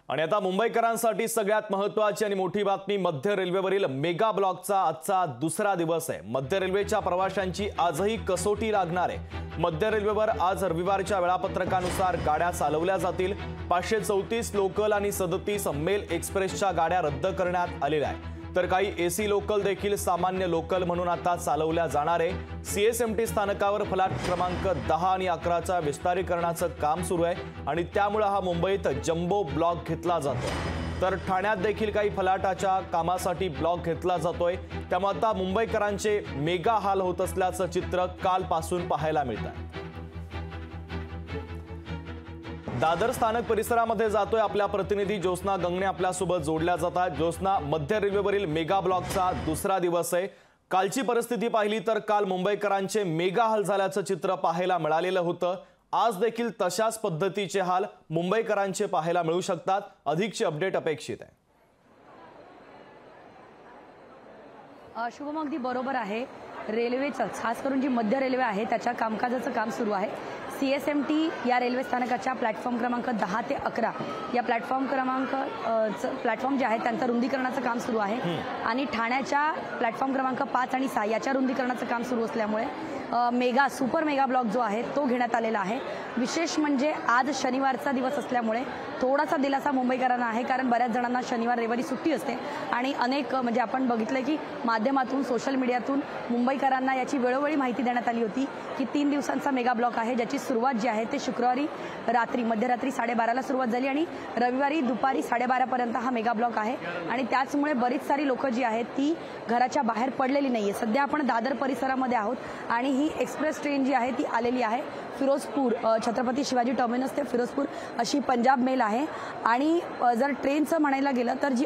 आणि आता मुंबईकरांसाठी सगळ्यात महत्त्वाची आणि मोठी बातमी, मध्य रेल्वेवरील मेगा ब्लॉकचा आजचा दुसरा दिवस आहे। मध्य रेल्वेच्या प्रवाशांची आजही कसोटी लागणार आहे। मध्य रेल्वेवर आज रविवारच्या वेळापत्रकानुसार गाड्या चालवल्या जातील। 534 लोकल आणि 37 मेल एक्सप्रेसच्या गाड्या रद्द करण्यात आलेल्या आहेत। तर काही एसी लोकल देखील सामान्य लोकल म्हणून आता चालवल्या जाणार आहे। सीएसएमटी स्थानकावर फलाट क्रमांक 10 आणि 11चा विस्तारीकरणाचं काम सुरू आहे आणि त्यामुळे हा मुंबईत जम्बो ब्लॉक घेतला जातो। तर ठाण्यात देखील काही फलाटाच्या कामासाठी ब्लॉक घेतला जातोय। त्यामुळे आता मुंबईकरांचे मेगा हाल होत असल्याचं चित्र कालपासून पाहायला मिळतं। दादर स्थानक परिसरामध्ये जातोय आपल्या प्रतिनिधी ज्योत्स्ना गंगणे आपल्यासोबत जोडल्या जातात। ज्योत्स्ना, मध्य रेल्वेवरील मेगा ब्लॉकचा दुसरा दिवस आहे। कालची परिस्थिती पाहिली तर काल मुंबईकरांचे मेगा हाल झाल्याचं चित्र पाहायला मिळालेलं होतं। आज देखील तशाच पद्धतीचे हाल मुंबईकरांचे पाहायला मिळू शकतात। अधिकची अपडेट अपेक्षित आहे। शुभम, अगदी बरोबर आहे। रेल्वेचं खास करून जी मध्य रेल्वे आहे त्याच्या कामकाजाचं काम सुरू आहे। सीएसएमटी या रेल्वे स्थानकाच्या प्लॅटफॉर्म क्रमांक 10 ते 11 या प्लॅटफॉर्म जे आहे त्यांचं रुंदीकरणाचं काम सुरू आहे आणि ठाण्याच्या प्लॅटफॉर्म क्रमांक 5 आणि 6 याच्या रुंदीकरणाचं काम सुरू असल्यामुळे सुपर मेगा ब्लॉक जो आहे तो घेण्यात आलेला आहे। विशेष म्हणजे आज शनिवारचा दिवस असल्यामुळे थोडासा दिलासा मुंबईकरांना आहे, कारण बऱ्याच जणांना शनिवार रविवारी सुट्टी असते आणि अनेक म्हणजे आपण बघितलं की माध्यमातून सोशल मीडियातून मुंबईकरांना याची वेळोवेळी माहिती देण्यात आली होती की 3 दिवसांचा मेगा ब्लॉक आहे, ज्याची सुरुवात जी आहे ते शुक्रवारी मध्यरात्री 12:30ला सुरुवात झाली आणि रविवारी दुपारी 12:30 पर्यंत हा मेगा ब्लॉक आहे आणि त्याचमुळे बरीच सारी लोक जी आहेत ती घराच्या बाहेर पडलेली नाहीये। सध्या आपण दादर परिसरामध्ये आहोत आणि ही एक्सप्रेस ट्रेन जी आहे ती आलेली आहे फिरोजपूर, छत्रपती शिवाजी टर्मिनस ते फिरोजपूर अशी पंजाब मेल आहे। आणि जर ट्रेनचं म्हणायला गेलं तर जी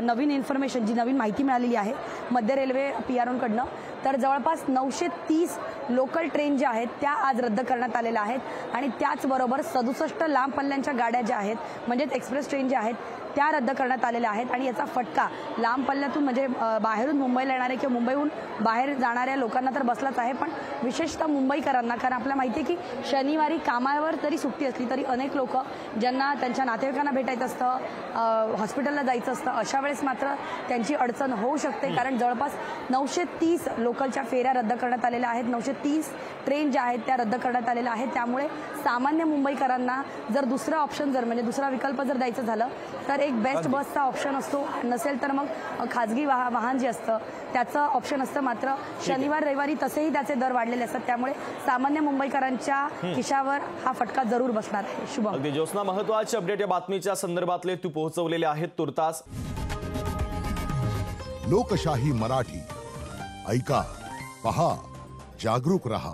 नवीन इन्फॉर्मेशन, जी नवीन माहिती मिळालेली आहे मध्य रेल्वे पीआरओकडनं, तर जवळपास 930 लोकल ट्रेन ज्या आहेत त्या आज रद्द करण्यात आलेल्या आहेत आणि त्याचबरोबर 67 लांब पल्ल्यांच्या गाड्या ज्या आहेत म्हणजेच एक्सप्रेस ट्रेन ज्या आहेत त्या रद्द करण्यात आलेल्या आहेत। आणि याचा फटका लांब पल्ल्यातून म्हणजे बाहेरून मुंबईला येणारे किंवा मुंबईहून बाहेर जाणाऱ्या लोकांना तर बसलाच आहे, पण विशेषतः मुंबईकरांना, कारण आपल्याला माहिती आहे की शनिवारी कामावर जरी सुट्टी असली तरी अनेक लोक ज्यांना त्यांच्या नातेवाईकांना भेटायचं असतं, हॉस्पिटलला जायचं असतं, अशा वेळेस मात्र त्यांची अडचण होऊ शकते, कारण जवळपास 930 लोकलच्या फेऱ्या रद्द करण्यात आलेल्या आहेत। 930 ट्रेन ज्या आहेत त्या रद्द करण्यात आलेल्या आहेत। त्यामुळे सामान्य मुंबईकरांना जर दुसरा ऑप्शन म्हणजे दुसरा विकल्प जर द्यायचं झालं तर एक बेस्ट बसचा ऑप्शन असतो, नसेल तर मग खाजगी वाहन जे असतं त्याचं ऑप्शन असतं। मात्र शनिवार रविवारी तसेही त्याचे दर वाढलेले असतात, त्यामुळे सामान्य मुंबईकरांच्या खिशावर हा फटका जरूर बसणार आहे। शुभम, अगदी ज्योत्स्ना, महत्त्वाची अपडेट या बातमीच्या संदर्भातले तू पोहोचवलेले आहेत तुर्तास। लोकशाही मराठी ऐका, पहा, जागरूक रहा।